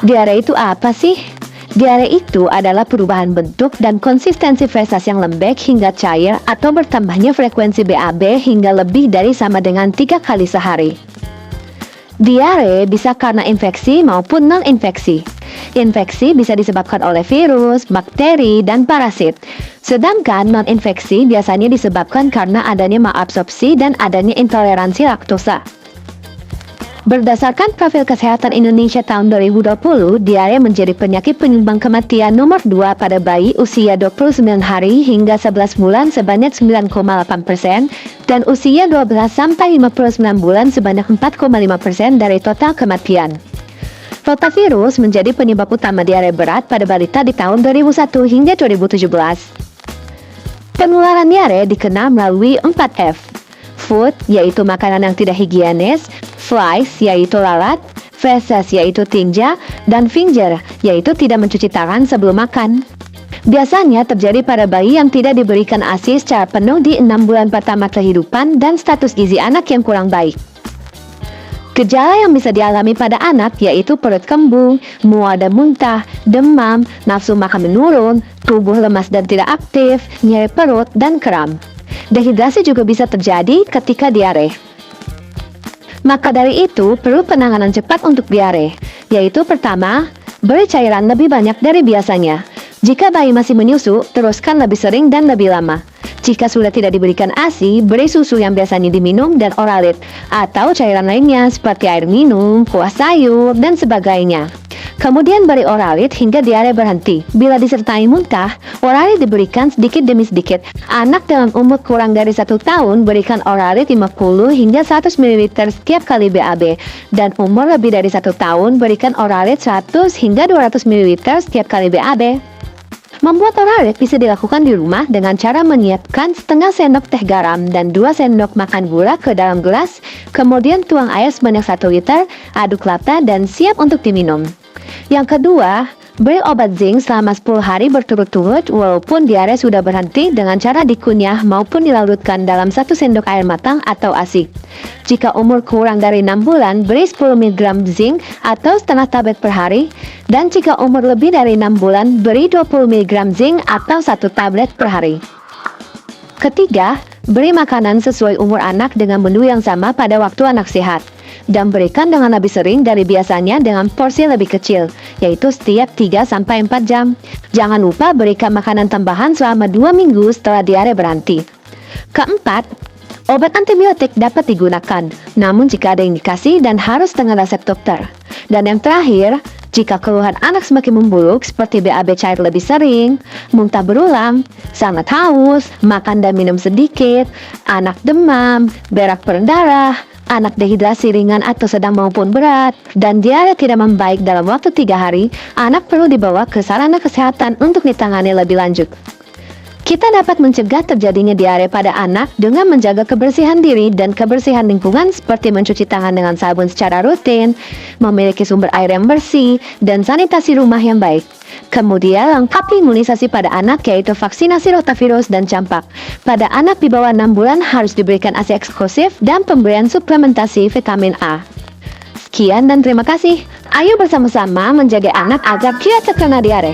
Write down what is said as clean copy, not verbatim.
Diare itu apa sih? Diare itu adalah perubahan bentuk dan konsistensi feses yang lembek hingga cair atau bertambahnya frekuensi BAB hingga lebih dari sama dengan 3 kali sehari. Diare bisa karena infeksi maupun non-infeksi. Infeksi bisa disebabkan oleh virus, bakteri, dan parasit. Sedangkan non-infeksi biasanya disebabkan karena adanya malabsorpsi dan adanya intoleransi laktosa. Berdasarkan Profil Kesehatan Indonesia tahun 2020, diare menjadi penyakit penyumbang kematian nomor 2 pada bayi usia 29 hari hingga 11 bulan sebanyak 9,8% dan usia 12 sampai 59 bulan sebanyak 4,5% dari total kematian. Rotavirus menjadi penyebab utama diare berat pada balita di tahun 2001 hingga 2017. Penularan diare dikenal melalui 4F. Food, yaitu makanan yang tidak higienis, flies, yaitu lalat, feces, yaitu tinja, dan finger, yaitu tidak mencuci tangan sebelum makan. Biasanya terjadi pada bayi yang tidak diberikan ASI secara penuh di 6 bulan pertama kehidupan dan status gizi anak yang kurang baik. Gejala yang bisa dialami pada anak yaitu perut kembung, mual dan muntah, demam, nafsu makan menurun, tubuh lemas dan tidak aktif, nyeri perut, dan kram. Dehidrasi juga bisa terjadi ketika diare. Maka dari itu, perlu penanganan cepat untuk diare, yaitu pertama, beri cairan lebih banyak dari biasanya. Jika bayi masih menyusu, teruskan lebih sering dan lebih lama. Jika sudah tidak diberikan ASI, beri susu yang biasanya diminum dan Oralit, atau cairan lainnya seperti air minum, kuah sayur, dan sebagainya. Kemudian beri Oralit hingga diare berhenti. Bila disertai muntah, Oralit diberikan sedikit demi sedikit. Anak dalam umur kurang dari 1 tahun berikan Oralit 50 hingga 100 ml setiap kali BAB. Dan umur lebih dari 1 tahun berikan Oralit 100 hingga 200 ml setiap kali BAB. Membuat Oralit bisa dilakukan di rumah dengan cara menyiapkan setengah sendok teh garam dan 2 sendok makan gula ke dalam gelas, kemudian tuang air sebanyak 1 liter, aduk rata dan siap untuk diminum. Yang kedua, beri obat zinc selama 10 hari berturut-turut walaupun diare sudah berhenti dengan cara dikunyah maupun dilarutkan dalam 1 sendok air matang atau ASI. Jika umur kurang dari 6 bulan, beri 10 mg zinc atau setengah tablet per hari. Dan jika umur lebih dari 6 bulan, beri 20 mg zinc atau 1 tablet per hari. Ketiga, beri makanan sesuai umur anak dengan menu yang sama pada waktu anak sehat. Dan berikan dengan lebih sering dari biasanya dengan porsi lebih kecil, yaitu setiap 3-4 jam. Jangan lupa berikan makanan tambahan selama 2 minggu setelah diare berhenti. Keempat, obat antibiotik dapat digunakan, namun jika ada indikasi dan harus dengan resep dokter. Dan yang terakhir, jika keluhan anak semakin memburuk seperti BAB cair lebih sering, muntah berulang, sangat haus, makan dan minum sedikit, anak demam, berak berdarah, anak dehidrasi ringan atau sedang maupun berat, dan diare tidak membaik dalam waktu 3 hari, anak perlu dibawa ke sarana kesehatan untuk ditangani lebih lanjut. Kita dapat mencegah terjadinya diare pada anak dengan menjaga kebersihan diri dan kebersihan lingkungan seperti mencuci tangan dengan sabun secara rutin, memiliki sumber air yang bersih, dan sanitasi rumah yang baik. Kemudian lengkapi imunisasi pada anak yaitu vaksinasi rotavirus dan campak. Pada anak di bawah 6 bulan harus diberikan ASI eksklusif dan pemberian suplementasi vitamin A. Sekian dan terima kasih. Ayo bersama-sama menjaga anak agar tidak terkena diare.